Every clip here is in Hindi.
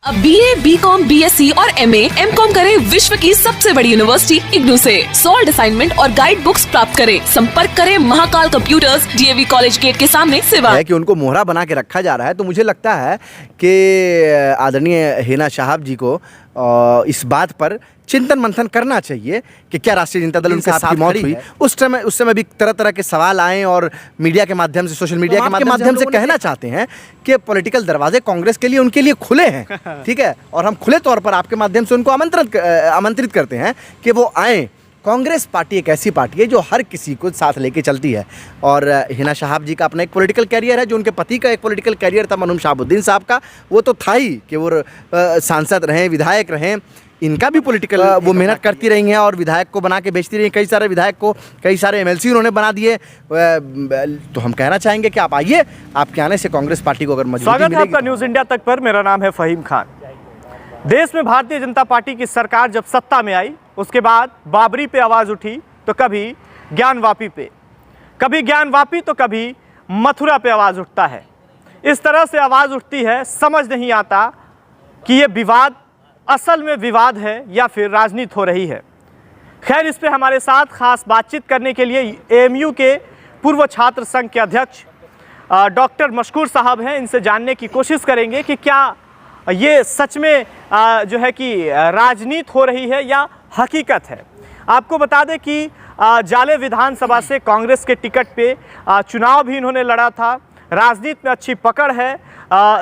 अब BA, BCom, BSc और MA, MCom करें विश्व की सबसे बड़ी यूनिवर्सिटी इग्नू से। सॉल्ड असाइनमेंट और गाइड बुक्स प्राप्त करें। संपर्क करें Mahakal computers, DAV college gate के सामने सिवान। है कि उनको मोहरा बना के रखा जा रहा है, तो मुझे लगता है कि आदरणीय हिना साहब जी को इस बात पर चिंतन मंथन करना चाहिए कि क्या राष्ट्रीय जनता दल उनके साथ की मौत हुई, उस समय भी तरह तरह के सवाल आए और मीडिया के माध्यम से, सोशल मीडिया के माध्यम से कहना चाहते हैं कि पॉलिटिकल दरवाजे कांग्रेस के लिए, उनके लिए खुले हैं, ठीक है। और हम खुले तौर पर आपके माध्यम से उनको आमंत्रित करते हैं कि वो आएँ। कांग्रेस पार्टी एक ऐसी पार्टी है जो हर किसी को साथ लेके चलती है, और हिना साहब जी का अपना एक पॉलिटिकल कैरियर है, जो उनके पति का एक पॉलिटिकल कैरियर था मरहूम शहाबुद्दीन साहब का, वो तो था ही कि वो सांसद रहें, विधायक रहें। इनका भी पॉलिटिकल वो मेहनत करती रही हैं और विधायक को बना के बेचती रही। कई सारे विधायक को, कई सारे MLC उन्होंने बना दिए। तो हम कहना चाहेंगे कि आप आइए, आपके आने से कांग्रेस पार्टी को अगर मजबूती मिलेगी। स्वागत है आपका न्यूज़ इंडिया तक पर। मेरा नाम है फहीम खान। देश में भारतीय जनता पार्टी की सरकार जब सत्ता में आई, उसके बाद बाबरी पे आवाज़ उठी, तो कभी ज्ञानवापी पे, कभी ज्ञानवापी तो कभी मथुरा पे आवाज़ उठता है। इस तरह से आवाज़ उठती है, समझ नहीं आता कि ये विवाद असल में विवाद है या फिर राजनीति हो रही है। खैर, इस पे हमारे साथ खास बातचीत करने के लिए AMU के पूर्व छात्र संघ के अध्यक्ष डॉक्टर मशकूर साहब हैं। इनसे जानने की कोशिश करेंगे कि क्या ये सच में जो है कि राजनीति हो रही है या हकीकत है। आपको बता दें कि जाले विधानसभा से कांग्रेस के टिकट पे चुनाव भी इन्होंने लड़ा था। राजनीति में अच्छी पकड़ है,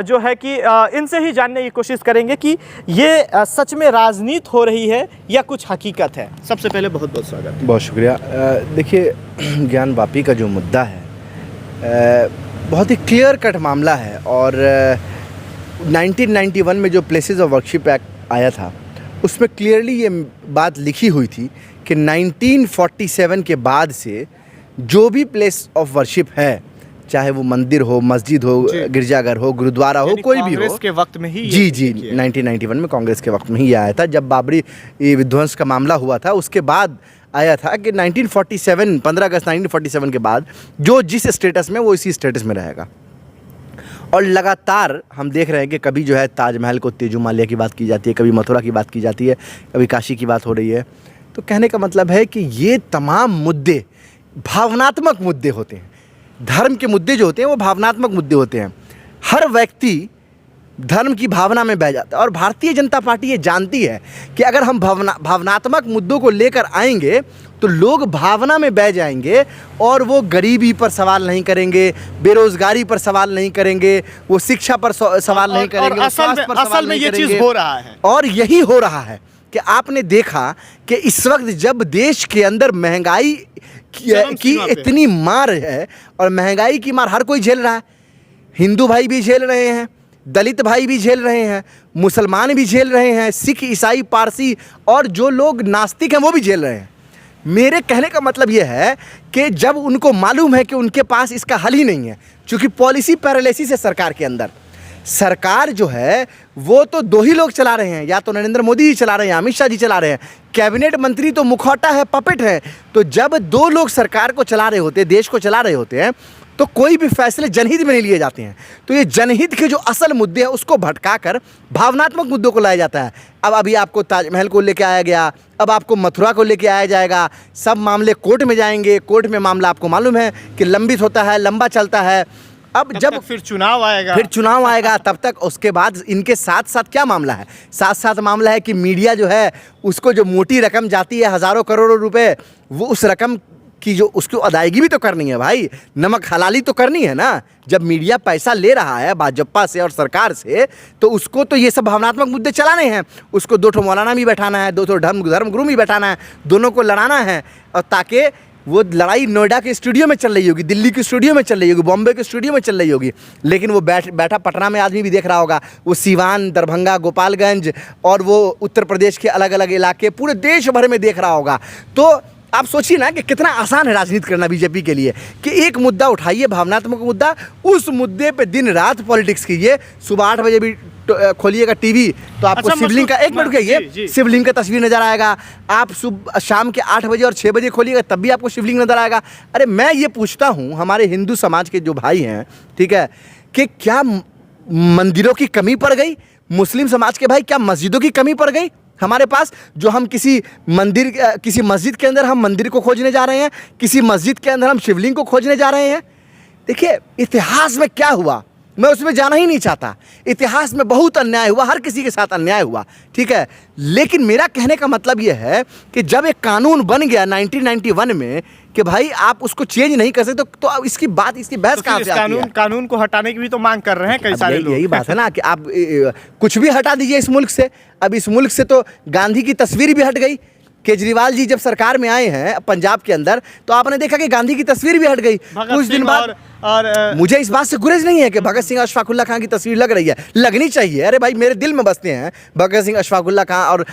जो है कि इनसे ही जानने की कोशिश करेंगे कि ये सच में राजनीति हो रही है या कुछ हकीकत है। सबसे पहले बहुत बहुत स्वागत। बहुत शुक्रिया। देखिए, ज्ञानवापी का जो मुद्दा है बहुत ही क्लियर कट मामला है, और 1991 में जो प्लेसेस ऑफ वर्शिप एक्ट आया था, उसमें क्लियरली ये बात लिखी हुई थी कि 1947 के बाद से जो भी प्लेस ऑफ वर्शिप है, चाहे वो मंदिर हो, मस्जिद हो, गिरजाघर हो, गुरुद्वारा हो, कोई भी हो, कांग्रेस के वक्त में ही जी 1991 में कांग्रेस के वक्त में ही आया था। जब बाबरी विध्वंस का मामला हुआ था, उसके बाद आया था कि 1947, 15 अगस्त 1947 के बाद जो जिस स्टेटस में, वो इसी स्टेटस में रहेगा। और लगातार हम देख रहे हैं कि कभी जो है ताजमहल को तेजू मालिया की बात की जाती है, कभी मथुरा की बात की जाती है, कभी काशी की बात हो रही है। तो कहने का मतलब है कि ये तमाम मुद्दे भावनात्मक मुद्दे होते हैं। धर्म के मुद्दे जो होते हैं वो भावनात्मक मुद्दे होते हैं। हर व्यक्ति धर्म की भावना में बह जाता है, और भारतीय जनता पार्टी ये जानती है कि अगर हम भावनात्मक मुद्दों को लेकर आएंगे तो लोग भावना में बह जाएंगे, और वो गरीबी पर सवाल नहीं करेंगे, बेरोजगारी पर सवाल नहीं करेंगे, वो शिक्षा पर सवाल नहीं करेंगे, असल में ये चीज़ हो रहा है। और यही हो रहा है कि आपने देखा कि इस वक्त जब देश के अंदर महंगाई की इतनी मार है, और महंगाई की मार हर कोई झेल रहा है। हिंदू भाई भी झेल रहे हैं, दलित भाई भी झेल रहे हैं, मुसलमान भी झेल रहे हैं, सिख, ईसाई, पारसी और जो लोग नास्तिक हैं वो भी झेल रहे हैं। मेरे कहने का मतलब ये है कि जब उनको मालूम है कि उनके पास इसका हल ही नहीं है, क्योंकि पॉलिसी पैरालिसिस है सरकार के अंदर। सरकार जो है वो तो दो ही लोग चला रहे हैं, या तो नरेंद्र मोदी जी चला रहे हैं, अमित शाह जी चला रहे हैं। कैबिनेट मंत्री तो मुखौटा है, पपेट है। तो जब दो लोग सरकार को चला रहे होते हैं, देश को चला रहे होते हैं, तो कोई भी फैसले जनहित में नहीं लिए जाते हैं। तो ये जनहित के जो असल मुद्दे हैं उसको भटकाकर भावनात्मक मुद्दों को लाया जाता है। अब अभी आपको ताजमहल को लेकर आया गया, अब आपको मथुरा को लेकर आया जाएगा, सब मामले कोर्ट में जाएंगे। कोर्ट में मामला आपको मालूम है कि लंबित होता है, लंबा चलता है। अब जब फिर चुनाव आएगा, तब तक उसके बाद इनके साथ साथ क्या मामला है? साथ साथ मामला है कि मीडिया जो है उसको जो मोटी रकम जाती है, हज़ारों करोड़ों रुपए, वो उस रकम की जो उसको अदायगी भी तो करनी है भाई, नमक हलाली तो करनी है ना। जब मीडिया पैसा ले रहा है भाजपा से और सरकार से, तो उसको तो ये सब भावनात्मक मुद्दे चलाने हैं। उसको दो ठो मौलाना भी बैठाना है, दो ठो धर्मगुरु भी बैठाना है, दोनों को लड़ाना है। और ताकि वो लड़ाई नोएडा के स्टूडियो में चल रही होगी, दिल्ली के स्टूडियो में चल रही होगी, बॉम्बे के स्टूडियो में चल रही होगी, लेकिन वो बैठा पटना में आदमी भी देख रहा होगा, वो सीवान, दरभंगा, गोपालगंज और वो उत्तर प्रदेश के अलग अलग इलाके पूरे देश भर में देख रहा होगा। तो आप सोचिए ना कि कितना आसान है राजनीति करना बीजेपी के लिए, कि एक मुद्दा उठाइए, भावनात्मक मुद्दा, उस मुद्दे पे दिन रात पॉलिटिक्स कीजिए। सुबह 8 बजे भी खोलिएगा टीवी तो आपको शिवलिंग का, एक मिनट रुकिए, शिवलिंग का तस्वीर नजर आएगा। आप शाम के 8 बजे और 6 बजे खोलिएगा तब भी आपको शिवलिंग नजर आएगा। अरे मैं ये पूछता हूँ हमारे हिंदू समाज के जो भाई हैं, ठीक है, कि क्या मंदिरों की कमी पड़ गई? मुस्लिम समाज के भाई क्या मस्जिदों की कमी पड़ गई हमारे पास, जो हम किसी मस्जिद के अंदर हम मंदिर को खोजने जा रहे हैं, किसी मस्जिद के अंदर हम शिवलिंग को खोजने जा रहे हैं। देखिए इतिहास में क्या हुआ मैं उसमें जाना ही नहीं चाहता। इतिहास में बहुत अन्याय हुआ, हर किसी के साथ अन्याय हुआ, ठीक है। लेकिन मेरा कहने का मतलब यह है कि जब एक कानून बन गया 1991 में कि भाई आप उसको चेंज नहीं कर सकते, तो अब इसकी बहस कहाँ से आती है? कानून को हटाने की भी तो मांग कर रहे हैं कई सारे लोग। यही बात है ना कि आप कुछ भी हटा दीजिए इस मुल्क से। अब इस मुल्क से तो गांधी की तस्वीर भी हट गई। केजरीवाल जी जब सरकार में आए हैं पंजाब के अंदर, तो आपने देखा कि गांधी की तस्वीर भी हट गई कुछ दिन बाद। और मुझे इस बात से गुरेज नहीं है कि भगत सिंह अशफाकुल्ला खां की तस्वीर लग रही है, लगनी चाहिए। अरे भाई मेरे दिल में बसते हैं भगत सिंह अशफाकुल्ला खां और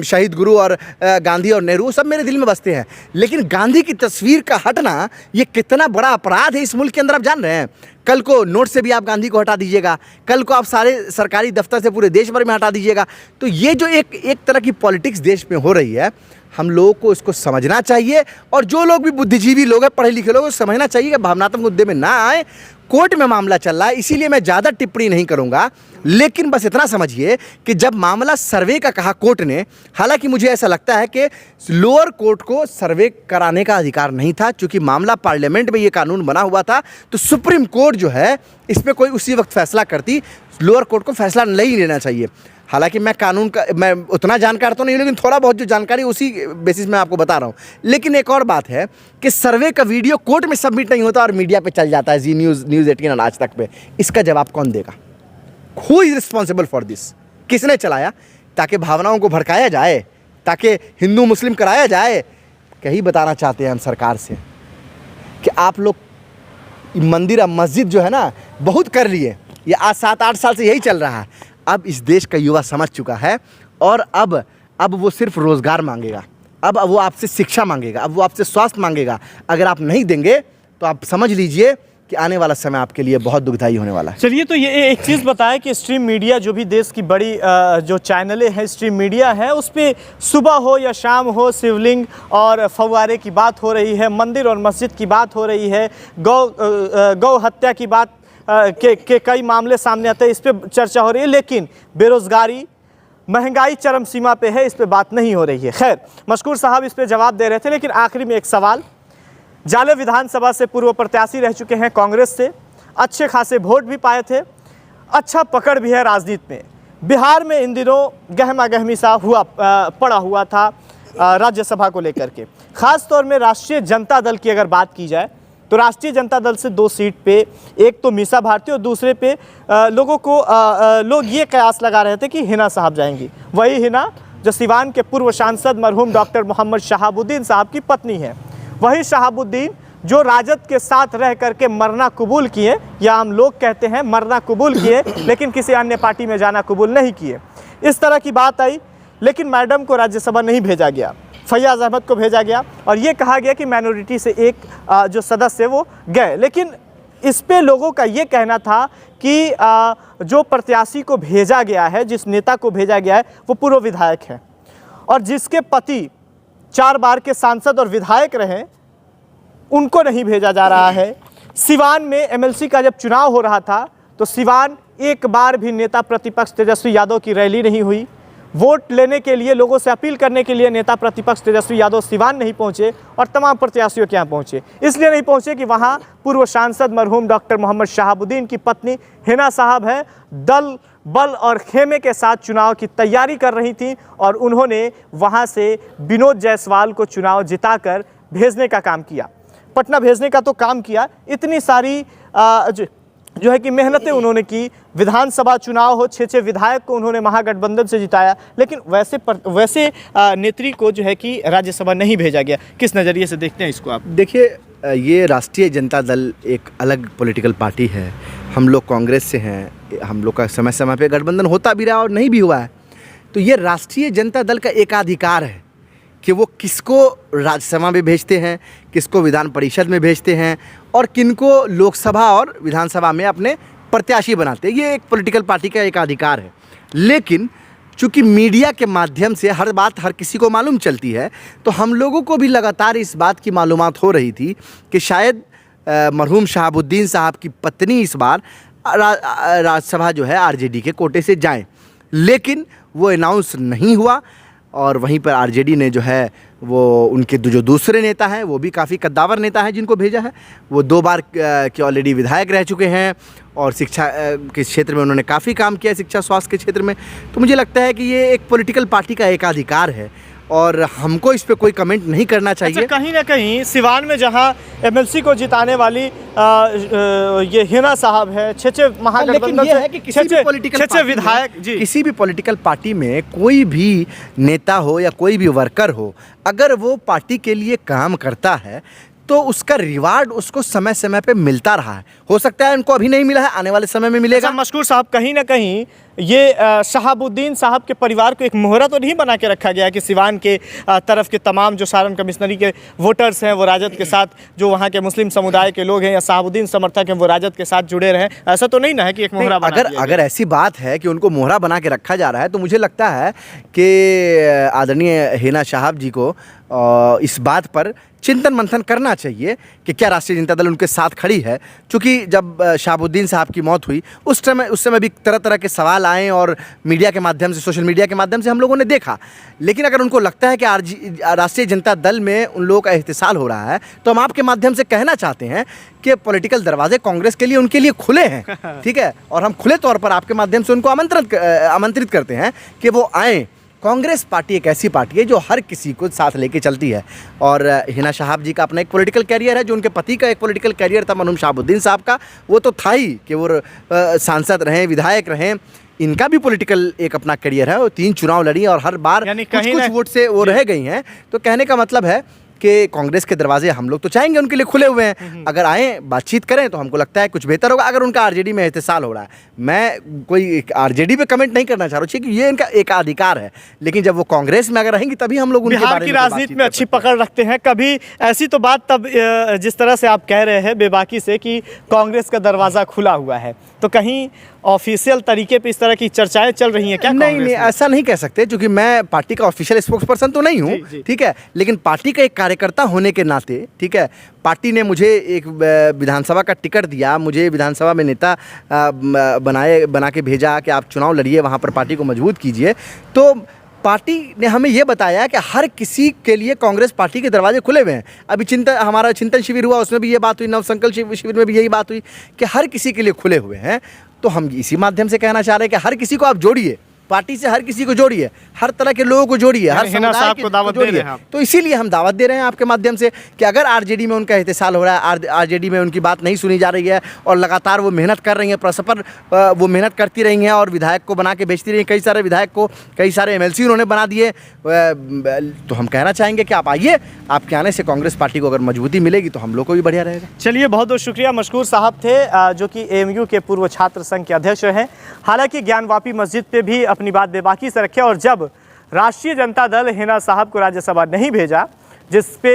शहीद गुरु और गांधी और नेहरू, सब मेरे दिल में बसते हैं। लेकिन गांधी की तस्वीर का हटना ये कितना बड़ा अपराध है इस मुल्क के अंदर, आप जान रहे हैं। कल को नोट से भी आप गांधी को हटा दीजिएगा, कल को आप सारे सरकारी दफ्तर से पूरे देश भर में हटा दीजिएगा। तो ये जो एक तरह की पॉलिटिक्स देश में हो रही है, हम लोगों को इसको समझना चाहिए। और जो लोग भी बुद्धिजीवी लोग हैं, पढ़े लिखे लोग, समझना चाहिए कि भावनात्मक मुद्दे में ना आए। कोर्ट में मामला चल रहा है, इसीलिए मैं ज़्यादा टिप्पणी नहीं करूंगा। लेकिन बस इतना समझिए कि जब मामला सर्वे का कहा कोर्ट ने, हालांकि मुझे ऐसा लगता है कि लोअर कोर्ट को सर्वे कराने का अधिकार नहीं था, क्योंकि मामला पार्लियामेंट में ये कानून बना हुआ था। तो सुप्रीम कोर्ट जो है इस पर कोई उसी वक्त फैसला करती, लोअर कोर्ट को फैसला नहीं लेना चाहिए। हालांकि मैं उतना जानकार तो नहीं, लेकिन थोड़ा बहुत जो जानकारी उसी बेसिस में आपको बता रहा हूँ। लेकिन एक और बात है कि सर्वे का वीडियो कोर्ट में सबमिट नहीं होता और मीडिया पे चल जाता है, जी न्यूज़ 18 और आज तक पे। इसका जवाब कौन देगा? Who is responsible for this? किसने चलाया? ताकि भावनाओं को भड़काया जाए, ताकि हिंदू मुस्लिम कराया जाए। कहीं बताना चाहते हैं हम सरकार से कि आप लोग मंदिर और मस्जिद जो है ना बहुत कर लिए, ये आज 7-8 साल से यही चल रहा है। अब इस देश का युवा समझ चुका है और अब वो सिर्फ रोज़गार मांगेगा, अब वो आपसे शिक्षा मांगेगा, अब वो आपसे स्वास्थ्य मांगेगा। अगर आप नहीं देंगे तो आप समझ लीजिए कि आने वाला समय आपके लिए बहुत दुखदाई होने वाला है। चलिए, तो ये एक चीज़ बताएं कि स्ट्रीम मीडिया जो भी देश की बड़ी जो चैनलें हैं, स्ट्रीम मीडिया है, उस पर सुबह हो या शाम हो शिवलिंग और फव्वारे की बात हो रही है, मंदिर और मस्जिद की बात हो रही है, गौ हत्या की बात के कई मामले सामने आते हैं, इस पर चर्चा हो रही है। लेकिन बेरोजगारी, महंगाई चरम सीमा पे है, इस पे बात नहीं हो रही है। खैर, मशकूर साहब इस पे जवाब दे रहे थे। लेकिन आखिरी में एक सवाल, जाले विधानसभा से पूर्व प्रत्याशी रह चुके हैं कांग्रेस से, अच्छे खासे वोट भी पाए थे, अच्छा पकड़ भी है राजनीति में। बिहार में इन दिनों गहमा गहमी सा पड़ा हुआ था राज्यसभा को लेकर के। ख़ास तौर में राष्ट्रीय जनता दल की अगर बात की जाए तो राष्ट्रीय जनता दल से 2 सीट पे, एक तो मीसा भारती और दूसरे पे लोग ये कयास लगा रहे थे कि हिना साहब जाएंगी। वही हिना जो सिवान के पूर्व सांसद मरहूम डॉक्टर मोहम्मद शहाबुद्दीन साहब की पत्नी है, वही शहाबुद्दीन जो राजद के साथ रह करके मरना कबूल किए, या हम लोग कहते हैं मरना कबूल किए, लेकिन किसी अन्य पार्टी में जाना कबूल नहीं किए। इस तरह की बात आई, लेकिन मैडम को राज्यसभा नहीं भेजा गया, फैयाज अहमद को भेजा गया और ये कहा गया कि माइनॉरिटी से एक जो सदस्य वो गए। लेकिन इस पे लोगों का ये कहना था कि जो प्रत्याशी को भेजा गया है, जिस नेता को भेजा गया है, वो पूर्व विधायक है और जिसके पति 4 बार के सांसद और विधायक रहे, उनको नहीं भेजा जा रहा है। सिवान में एमएलसी का जब चुनाव हो रहा था तो सिवान एक बार भी नेता प्रतिपक्ष तेजस्वी यादव की रैली नहीं हुई। वोट लेने के लिए, लोगों से अपील करने के लिए नेता प्रतिपक्ष तेजस्वी यादव सिवान नहीं पहुंचे और तमाम प्रत्याशियों के यहाँ पहुंचे। इसलिए नहीं पहुंचे कि वहां पूर्व सांसद मरहूम डॉक्टर मोहम्मद शहाबुद्दीन की पत्नी हिना साहब है, दल बल और खेमे के साथ चुनाव की तैयारी कर रही थी और उन्होंने वहां से विनोद जायसवाल को चुनाव जिताकर भेजने का काम किया, पटना भेजने का तो काम किया। इतनी सारी जो है कि मेहनतें उन्होंने की, विधानसभा चुनाव हो, 6 विधायक को उन्होंने महागठबंधन से जिताया, लेकिन वैसे नेत्री को जो है कि राज्यसभा नहीं भेजा गया। किस नज़रिए से देखते हैं इसको आप? देखिए, ये राष्ट्रीय जनता दल एक अलग पॉलिटिकल पार्टी है, हम लोग कांग्रेस से हैं, हम लोग का समय समय पे गठबंधन होता भी रहा और नहीं भी हुआ है। तो ये राष्ट्रीय जनता दल का एकाधिकार है कि वो किसको राज्यसभा में भेजते हैं, किसको विधान परिषद में भेजते हैं और किनको लोकसभा और विधानसभा में अपने प्रत्याशी बनाते हैं। ये एक पॉलिटिकल पार्टी का एक अधिकार है। लेकिन चूँकि मीडिया के माध्यम से हर बात हर किसी को मालूम चलती है, तो हम लोगों को भी लगातार इस बात की मालूमात हो रही थी कि शायद मरहूम शहाबुद्दीन साहब की पत्नी इस बार राज्यसभा जो है आरजेडी के कोटे से जाएं। लेकिन वो अनाउंस नहीं हुआ। और वहीं पर आरजेडी ने जो है वो उनके जो दूसरे नेता हैं वो भी काफ़ी कद्दावर नेता हैं जिनको भेजा है। वो 2 बार के ऑलरेडी विधायक रह चुके हैं और शिक्षा के क्षेत्र में उन्होंने काफ़ी काम किया है, शिक्षा स्वास्थ्य के क्षेत्र में। तो मुझे लगता है कि ये एक पॉलिटिकल पार्टी का एकाधिकार है और हमको इस पे कोई कमेंट नहीं करना चाहिए। अच्छा, कहीं ना कहीं सिवान में जहां एमएलसी को जिताने वाली ये हिना साहब है, छे महागठबंधन ये है कि किसी भी पॉलिटिकल पार्टी में कोई भी नेता हो या कोई भी वर्कर हो, अगर वो पार्टी के लिए काम करता है तो उसका रिवार्ड उसको समय समय पे मिलता रहा है। हो सकता है उनको अभी नहीं मिला है, आने वाले समय में मिलेगा। अच्छा मशकूर साहब, कहीं ना कहीं ये शहाबुद्दीन साहब के परिवार को एक मोहरा तो नहीं बना के रखा गया कि सिवान के तरफ के तमाम जो सारण कमिश्नरी के वोटर्स हैं वो राजद के साथ, जो वहाँ के मुस्लिम समुदाय के लोग हैं या शहाबुद्दीन समर्थक हैं वो राजद के साथ जुड़े रहें? ऐसा तो नहीं ना है कि एक मोहरा बना अगर ऐसी बात है कि उनको मोहरा बना के रखा जा रहा है तो मुझे लगता है कि आदरणीय हिना साहब जी को इस बात पर चिंतन मंथन करना चाहिए कि क्या राष्ट्रीय जनता दल उनके साथ खड़ी है। क्योंकि जब शहाबुद्दीन साहब की मौत हुई उस समय भी तरह तरह के सवाल आए और मीडिया के माध्यम से, सोशल मीडिया के माध्यम से हम लोगों ने देखा। लेकिन अगर उनको लगता है कि राष्ट्रीय जनता दल में उन लोगों का इस्तेसाल हो रहा है तो हम आपके माध्यम से कहना चाहते हैं कि पॉलिटिकल दरवाजे कांग्रेस के लिए उनके लिए खुले हैं, ठीक है। और हम खुले तौर पर आपके माध्यम से उनको आमंत्रित करते हैं कि वो आएँ। कांग्रेस पार्टी एक ऐसी पार्टी है जो हर किसी को साथ लेके चलती है और हिना साहब जी का अपना एक पॉलिटिकल कैरियर है, जो उनके पति का एक पॉलिटिकल कैरियर था मरहूम शहाबुद्दीन साहब का, वो तो था ही कि वो सांसद रहें, विधायक रहें। इनका भी पॉलिटिकल एक अपना करियर है, वो 3 चुनाव लड़ी और हर बार कुछ वोट से वो रह गई हैं। तो कहने का मतलब है कि कांग्रेस के दरवाजे हम लोग तो चाहेंगे उनके लिए खुले हुए हैं। अगर आए बातचीत करें तो हमको लगता है कुछ बेहतर होगा। अगर उनका आरजेडी में इस्तेसाल हो रहा है, मैं कोई आरजेडी पे कमेंट नहीं करना चाह रहा हूँ कि ये इनका एक अधिकार है, लेकिन जब वो कांग्रेस में अगर रहेंगी तभी हम लोग उनके बारे में राजनीति में अच्छी पकड़ रखते हैं। कभी ऐसी तो बात तब जिस तरह से आप कह रहे हैं बेबाकी से कि कांग्रेस का दरवाज़ा खुला हुआ है, तो कहीं ऑफिशियल तरीके पे इस तरह की चर्चाएं चल रही हैं क्या? नहीं, ऐसा नहीं कह सकते, क्योंकि मैं पार्टी का ऑफिशियल स्पोक्स पर्सन तो नहीं हूँ, ठीक है। लेकिन पार्टी का एक कार्यकर्ता होने के नाते, ठीक है, पार्टी ने मुझे एक विधानसभा का टिकट दिया, मुझे विधानसभा में नेता बना के भेजा कि आप चुनाव लड़िए, वहाँ पर पार्टी को मजबूत कीजिए। तो पार्टी ने हमें ये बताया कि हर किसी के लिए कांग्रेस पार्टी के दरवाजे खुले हुए हैं। अभी हमारा चिंतन शिविर हुआ, उसमें भी ये बात हुई, नवसंकल्प शिविर में भी यही बात हुई कि हर किसी के लिए खुले हुए हैं। तो हम इसी माध्यम से कहना चाह रहे हैं कि हर किसी को आप जोड़िए, पार्टी से हर किसी को जोड़िए, हर तरह के लोगों को जोड़िए, हर समुदाय को दावत दे रहे हैं। तो इसीलिए हम दावत दे रहे हैं आपके माध्यम से कि अगर आरजेडी में उनका इस्तेसाल हो रहा है, आरजेडी में उनकी बात नहीं सुनी जा रही है और लगातार वो मेहनत कर रही हैं, परस्पर वो मेहनत करती रही हैं और विधायक को बना के बेचती रही हैं, कई सारे विधायक को, कई सारे एमएलसी उन्होंने बना दिए, तो हम कहना चाहेंगे कि आप आइए। आपके आने से कांग्रेस पार्टी को अगर मजबूती मिलेगी तो हम लोग को भी बढ़िया रहेगा। चलिए, बहुत बहुत शुक्रिया। मशकूर साहब थे जो कि एएमयू के पूर्व छात्र संघ के अध्यक्ष हैं। हालांकि ज्ञानवापी मस्जिद पे भी अपनी बात बेबाकी से रखे और जब राष्ट्रीय जनता दल हिना साहब को राज्यसभा नहीं भेजा, जिस पे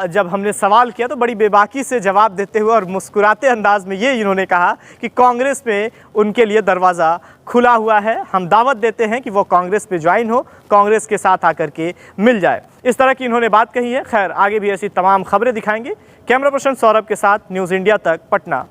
जब हमने सवाल किया तो बड़ी बेबाकी से जवाब देते हुए और मुस्कुराते अंदाज में ये इन्होंने कहा कि कांग्रेस में उनके लिए दरवाज़ा खुला हुआ है, हम दावत देते हैं कि वो कांग्रेस पे ज्वाइन हो, कांग्रेस के साथ आकर के मिल जाए। इस तरह की इन्होंने बात कही है। खैर, आगे भी ऐसी तमाम खबरें दिखाएंगे। कैमरा पर्सन सौरभ के साथ न्यूज़ इंडिया तक, पटना।